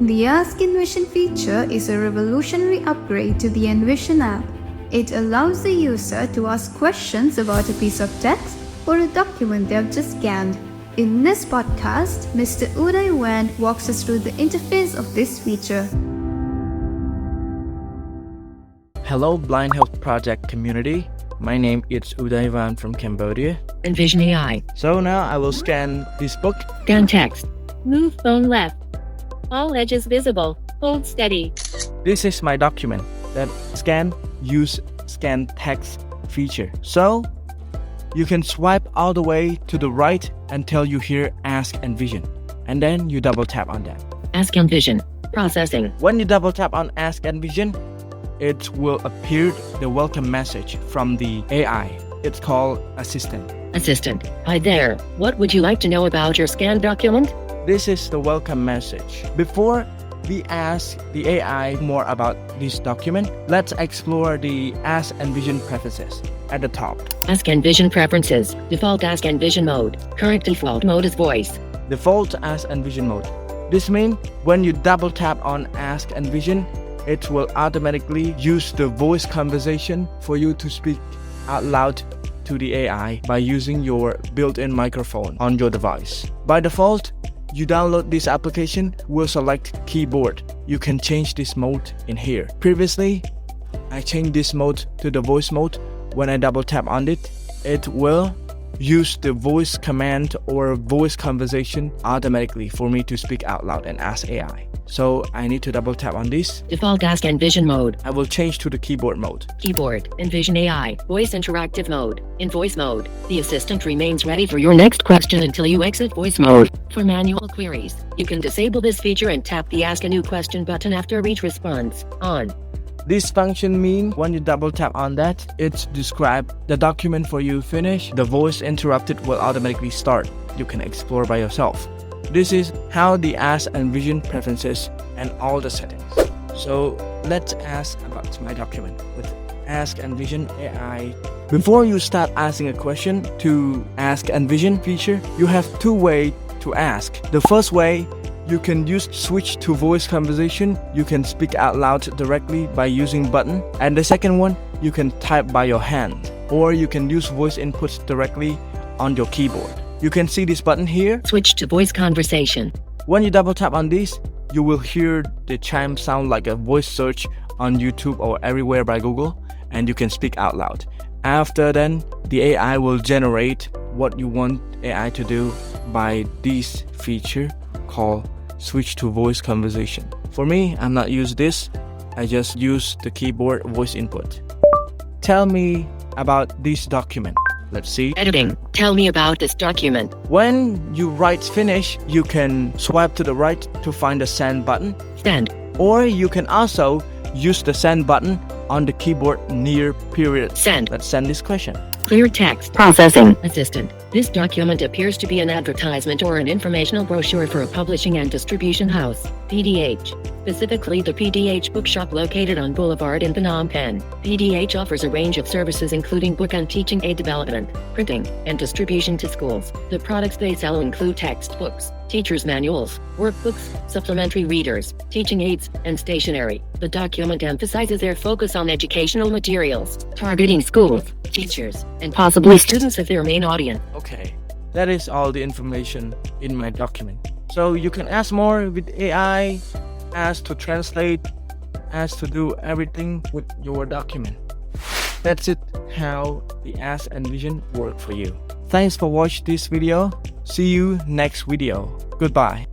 The Ask Envision feature is a revolutionary upgrade to the Envision app. It allows the user to ask questions about a piece of text or a document they have just scanned. In this podcast, Mr. Oudie Vann walks us through the interface of this feature. Hello Blind Health Project community, my name is Oudie Vann from Cambodia. Envision AI. So now I will scan this book. Scan text. Move phone left. All edges visible. Hold steady. This is my document that use scan text feature. So you can swipe all the way to the right until you hear Ask Envision, and then you double tap on that. Ask Envision. Processing. When you double tap on Ask Envision, it will appear the welcome message from the AI. It's called Assistant. Assistant. Hi there. What would you like to know about your scanned document? This is the welcome message. Before we ask the AI more about this document, let's explore the Ask Envision preferences at the top. Ask Envision preferences. Default Ask Envision mode. Current default mode is voice. Default Ask Envision mode. This means when you double tap on Ask Envision, it will automatically use the voice conversation for you to speak out loud to the AI by using your built-in microphone on your device. By default, you download this application, will select keyboard. You can change this mode in here. Previously, I changed this mode to the voice mode. When I double tap on it, it will use the voice command or voice conversation automatically for me to speak out loud and ask AI. So I need to double tap on this. Default Ask Envision mode. I will change to the keyboard mode. Keyboard. Envision AI. Voice interactive mode. In voice mode, the assistant remains ready for your next question until you exit voice mode. For manual queries, you can disable this feature and tap the Ask a New Question button after each response. On. This function means when you double tap on that, it describes the document for you finish. The voice interrupted will automatically start. You can explore by yourself. This is how the Ask Envision preferences and all the settings. So let's ask about my document with Ask Envision AI. Before you start asking a question to Ask Envision feature, you have two ways to ask. The first way, you can use switch to voice conversation. You can speak out loud directly by using button. And the second one, you can type by your hand, or you can use voice inputs directly on your keyboard. You can see this button here. Switch to voice conversation. When you double tap on this, you will hear the chime sound like a voice search on YouTube or everywhere by Google, and you can speak out loud. After then, the AI will generate what you want AI to do by this feature called switch to voice conversation. For me, I'm not use this. I just use the keyboard voice input. Tell me about this document. Let's see. Editing. Tell me about this document. When you write finish, you can swipe to the right to find the send button. Send. Or you can also use the send button on the keyboard near period. Send. Let's send this question. Clear text. Processing. Assistant. This document appears to be an advertisement or an informational brochure for a publishing and distribution house, PDH. Specifically the PDH bookshop located on Boulevard in Phnom Penh. PDH offers a range of services including book and teaching aid development, printing, and distribution to schools. The products they sell include textbooks, teachers' manuals, workbooks, supplementary readers, teaching aids, and stationery. The document emphasizes their focus on educational materials, targeting schools, teachers, and possibly students as their main audience. Okay, that is all the information in my document. So you can ask more with AI, ask to translate, ask to do everything with your document. That's it, how the Ask Envision work for you. Thanks for watching this video. See you next video. Goodbye.